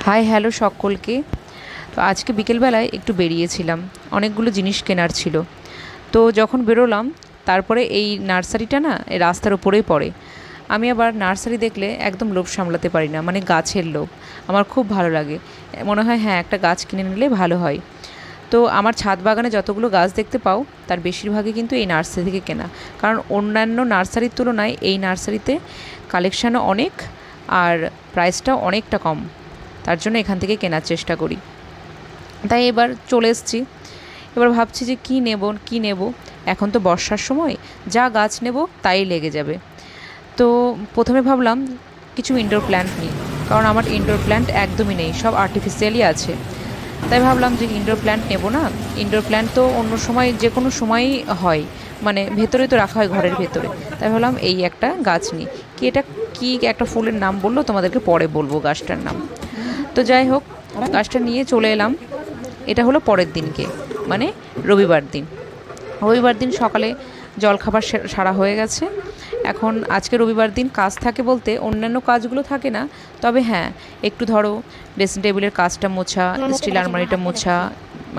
Hi hello সকলকে। তো আজকে বিকেলবেলায় একটু বেরিয়েছিলাম, অনেকগুলো জিনিস কেনার ছিল। তো যখন বেরোলাম তারপরে এই নার্সারিটা না এই রাস্তার উপরেই পড়ে। আমি আবার নার্সারি দেখলে একদম লোভ সামলাতে পারি না, মানে গাছের লোভ আমার খুব ভালো লাগে। মনে হয় হ্যাঁ একটা গাছ কিনে নিলে ভালো হয়। তো আমার ছাদ বাগানে যতগুলো গাছ দেখতে পাও তার বেশিরভাগই কিন্তু এই নার্সারি থেকে কেনা, কারণ অন্যান্য নার্সারির তুলনায় এই নার্সারিতে কালেকশানও অনেক আর প্রাইসটাও অনেকটা কম। তার জন্য এখান থেকে কেনার চেষ্টা করি। তাই এবার চলে এসেছি। এবার ভাবছি যে কী নেব। এখন তো বর্ষার সময়, যা গাছ নেব তাই লেগে যাবে। তো প্রথমে ভাবলাম কিছু ইনডোর প্ল্যান্ট নিই, কারণ আমার ইনডোর প্ল্যান্ট একদমই নেই, সব আর্টিফিশিয়ালই আছে। তাই ভাবলাম যে ইনডোর প্ল্যান্ট নেব না। ইনডোর প্ল্যান্ট তো অন্য সময় যে কোনো সময়ই হয়, মানে ভেতরে তো রাখা হয় ঘরের ভেতরে। তাই ভাবলাম এই একটা গাছ নিই। কি একটা ফুলের নাম বললো, তোমাদেরকে পরে বলবো গাছটার নাম। তো যাই হোক, গাছটা নিয়ে চলে এলাম। এটা হলো পরের দিনকে, মানে রবিবার দিন সকালে জলখাবার সারা হয়ে গেছে। এখন আজকে রবিবার দিন কাজ থাকে বলতে অন্যান্য কাজগুলো থাকে না, তবে হ্যাঁ একটু ধরো ড্রেসিং টেবিলের কাজটা মোছা, স্টিল আলমারিটা মোছা,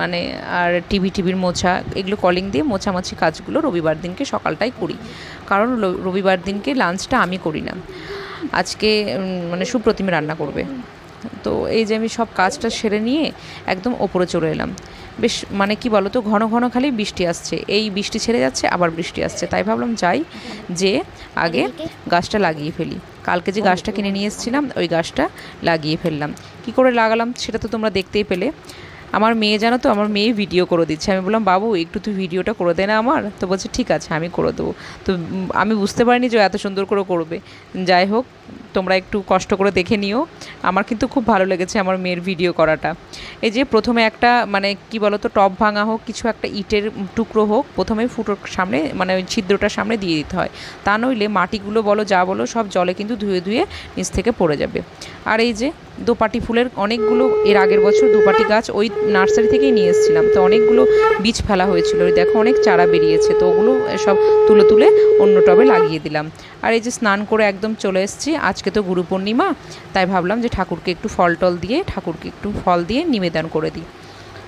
মানে আর টিভির মোছা, এগুলো কলিং দিয়ে মোছামাছি কাজগুলো রবিবার দিনকে সকালটাই করি। কারণ রবিবার দিনকে লাঞ্চটা আমি করি না, আজকে মানে সুপ্রতিম রান্না করবে। তো এই যে আমি সব কাজটা সেরে নিয়ে একদম ওপরে চলে এলাম। বেশ মানে কি বলো তো, ঘন ঘন খালি বৃষ্টি আসছে, এই বৃষ্টি ছেড়ে যাচ্ছে আবার বৃষ্টি আসছে। তাই ভাবলাম যাই, যে আগে গাছটা লাগিয়ে ফেলি। কালকে যে গাছটা কিনে নিয়ে এসেছিলাম ওই গাছটা লাগিয়ে ফেললাম। কি করে লাগালাম সেটা তো তোমরা দেখতেই পেলে। আমার মেয়ে জানো তো, আমার মেয়ে ভিডিও করে দিচ্ছে। আমি বললাম বাবু একটু তুই ভিডিওটা করে দে না আমার। তো বলছে ঠিক আছে আমি করে দেবো। তো আমি বুঝতে পারিনি যে এত সুন্দর করে করবে। যাই হোক, তোমরা একটু কষ্ট করে দেখে নিও। আমার কিন্তু খুব ভালো লেগেছে আমার মেয়ের ভিডিও করাটা। এই যে প্রথমে একটা মানে কি বলো তো, টব ভাঙা হোক, কিছু একটা ইটের টুকরো হোক, প্রথমে ফুটোর সামনে মানে ওই ছিদ্রটার সামনে দিয়ে দিতে হয়। তা নইলে মাটিগুলো বলো যা বলো সব জলে কিন্তু ধুয়ে ধুয়ে নিচ থেকে পড়ে যাবে। আর এই যে দোপাটি ফুলের অনেকগুলো, এর আগের বছর দোপাটি গাছ ওই নার্সারি থেকেই নিয়ে এসেছিলাম। তো অনেকগুলো বীজ ফেলা হয়েছিল, ওই দেখো অনেক চারা বেরিয়েছে। তো ওগুলো সব তুলে তুলে অন্য টবে লাগিয়ে দিলাম। আর এই যে স্নান করে একদম চলে এসেছি। আজকে তো গুরু পূর্ণিমা, তাই ভাবলাম যে ঠাকুরকে একটু ঠাকুরকে একটু ফল দিয়ে নিবেদন করে দিই।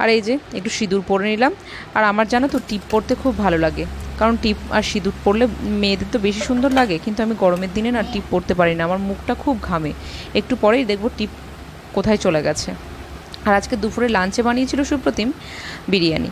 আর এই যে একটু সিঁদুর পরে নিলাম। আর আমার জানো তো টিপ পরতে খুব ভালো লাগে, কারণ টিপ আর সিঁদুর পরলে মেয়েদের তো বেশি সুন্দর লাগে। কিন্তু আমি গরমের দিনে না টিপ পরতে পারি না, আমার মুখটা খুব ঘামে। একটু পরেই দেখবো টিপ কোথায় চলে গেছে। আর আজকে দুপুরে লাঞ্চে বানিয়েছিল সুপ্রতিম বিরিয়ানি।